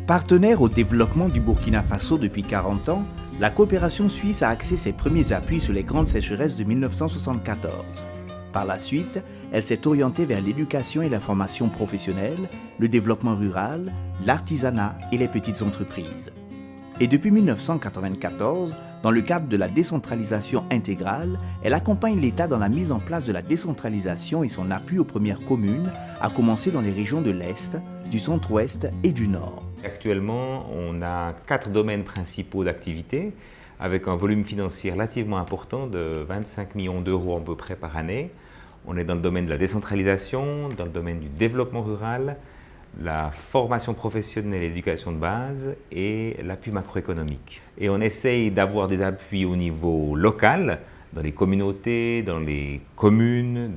Partenaire au développement du Burkina Faso depuis 40 ans, la coopération suisse a axé ses premiers appuis sur les grandes sécheresses de 1974. Par la suite, elle s'est orientée vers l'éducation et la formation professionnelle, le développement rural, l'artisanat et les petites entreprises. Et depuis 1994, dans le cadre de la décentralisation intégrale, elle accompagne l'État dans la mise en place de la décentralisation et son appui aux premières communes, à commencer dans les régions de l'Est, du Centre-Ouest et du Nord. Actuellement, on a 4 domaines principaux d'activité, avec un volume financier relativement important de 25 millions d'euros à peu près par année. On est dans le domaine de la décentralisation, dans le domaine du développement rural, la formation professionnelle et l'éducation de base et l'appui macroéconomique. Et on essaye d'avoir des appuis au niveau local, dans les communautés, dans les communes,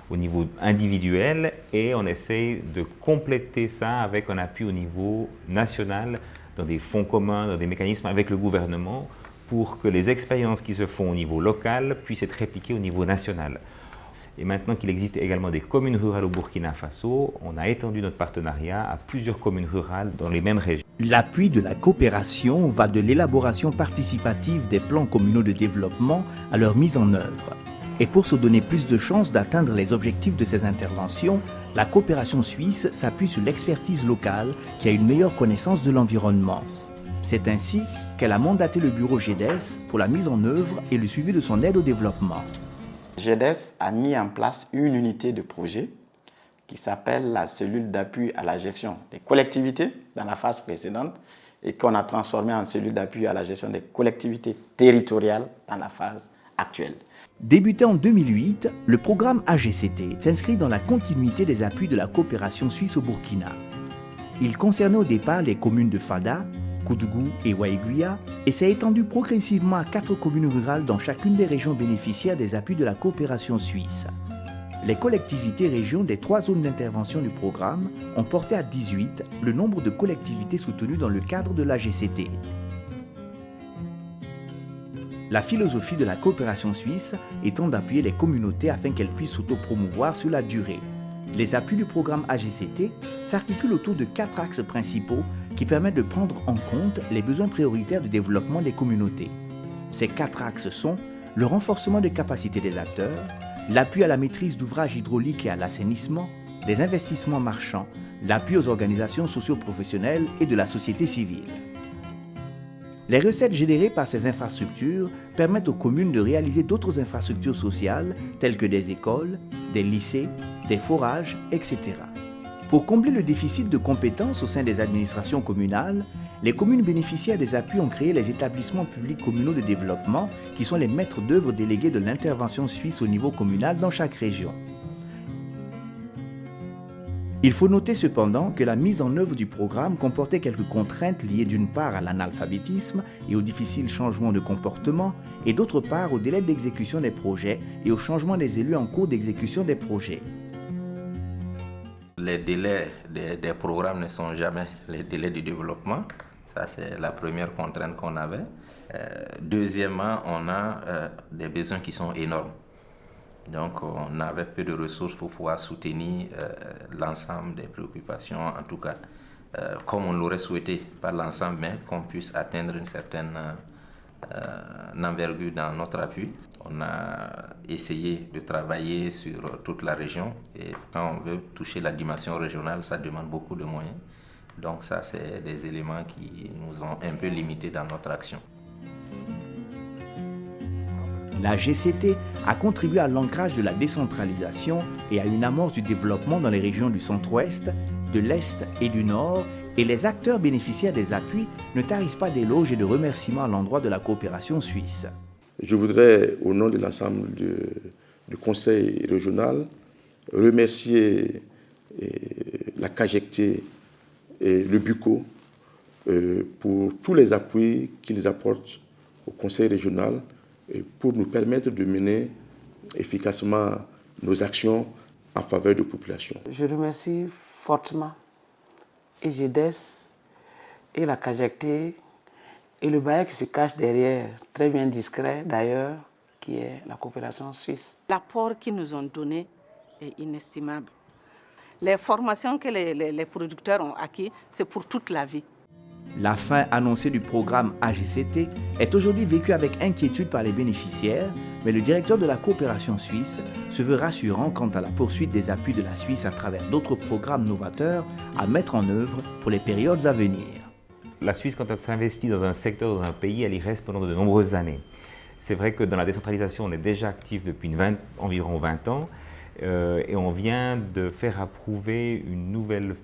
au niveau individuel, et on essaye de compléter ça avec un appui au niveau national, dans des fonds communs, dans des mécanismes avec le gouvernement, pour que les expériences qui se font au niveau local puissent être répliquées au niveau national. Et maintenant qu'il existe également des communes rurales au Burkina Faso, on a étendu notre partenariat à plusieurs communes rurales dans les mêmes régions. L'appui de la coopération va de l'élaboration participative des plans communaux de développement à leur mise en œuvre. Et pour se donner plus de chances d'atteindre les objectifs de ces interventions, la coopération suisse s'appuie sur l'expertise locale qui a une meilleure connaissance de l'environnement. C'est ainsi qu'elle a mandaté le bureau GEDES pour la mise en œuvre et le suivi de son aide au développement. GEDES a mis en place une unité de projet qui s'appelle la cellule d'appui à la gestion des collectivités dans la phase précédente et qu'on a transformée en cellule d'appui à la gestion des collectivités territoriales dans la phase actuelle. Débuté en 2008, le programme AGCT s'inscrit dans la continuité des appuis de la coopération suisse au Burkina. Il concernait au départ les communes de Fada, Koudougou et Waïguya et s'est étendu progressivement à 4 communes rurales dans chacune des régions bénéficiaires des appuis de la coopération suisse. Les collectivités régions des 3 zones d'intervention du programme ont porté à 18 le nombre de collectivités soutenues dans le cadre de l'AGCT. La philosophie de la coopération suisse étant d'appuyer les communautés afin qu'elles puissent s'autopromouvoir sur la durée. Les appuis du programme AGCT s'articulent autour de 4 axes principaux qui permettent de prendre en compte les besoins prioritaires de développement des communautés. Ces 4 axes sont le renforcement des capacités des acteurs, l'appui à la maîtrise d'ouvrages hydrauliques et à l'assainissement, les investissements marchands, l'appui aux organisations socio-professionnelles et de la société civile. Les recettes générées par ces infrastructures permettent aux communes de réaliser d'autres infrastructures sociales telles que des écoles, des lycées, des forages, etc. Pour combler le déficit de compétences au sein des administrations communales, les communes bénéficiaires des appuis ont créé les établissements publics communaux de développement qui sont les maîtres d'œuvre délégués de l'intervention suisse au niveau communal dans chaque région. Il faut noter cependant que la mise en œuvre du programme comportait quelques contraintes liées d'une part à l'analphabétisme et aux difficiles changements de comportement et d'autre part au délai d'exécution des projets et au changement des élus en cours d'exécution des projets. Les délais des programmes ne sont jamais les délais du développement. Ça, c'est la première contrainte qu'on avait. Deuxièmement, on a des besoins qui sont énormes. Donc, on avait peu de ressources pour pouvoir soutenir l'ensemble des préoccupations, en tout cas, comme on l'aurait souhaité par l'ensemble, mais qu'on puisse atteindre une certaine envergure dans notre appui. On a essayé de travailler sur toute la région et quand on veut toucher la dimension régionale, ça demande beaucoup de moyens. Donc, ça, c'est des éléments qui nous ont un peu limités dans notre action. La GCT a contribué à l'ancrage de la décentralisation et à une amorce du développement dans les régions du Centre-Ouest, de l'Est et du Nord, et les acteurs bénéficiaires des appuis ne tarissent pas d'éloges et de remerciements à l'endroit de la coopération suisse. Je voudrais, au nom de l'ensemble du Conseil régional, remercier la CAGECT et le BUCO pour tous les appuis qu'ils apportent au Conseil régional et pour nous permettre de mener efficacement nos actions en faveur de la population. Je remercie fortement et GEDES et la CAGECT et le bailleur qui se cache derrière, très bien discret d'ailleurs, qui est la coopération suisse. L'apport qu'ils nous ont donné est inestimable. Les formations que les producteurs ont acquises, c'est pour toute la vie. La fin annoncée du programme AGCT est aujourd'hui vécue avec inquiétude par les bénéficiaires, mais le directeur de la coopération suisse se veut rassurant quant à la poursuite des appuis de la Suisse à travers d'autres programmes novateurs à mettre en œuvre pour les périodes à venir. La Suisse, quand elle s'investit dans un secteur, dans un pays, elle y reste pendant de nombreuses années. C'est vrai que dans la décentralisation, on est déjà actif depuis environ 20 ans et on vient de faire approuver une nouvelle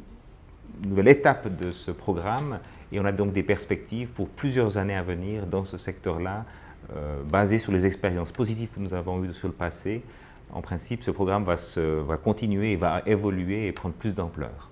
étape de ce programme et on a donc des perspectives pour plusieurs années à venir dans ce secteur-là, basées sur les expériences positives que nous avons eues sur le passé. En principe, ce programme va continuer et va évoluer et prendre plus d'ampleur.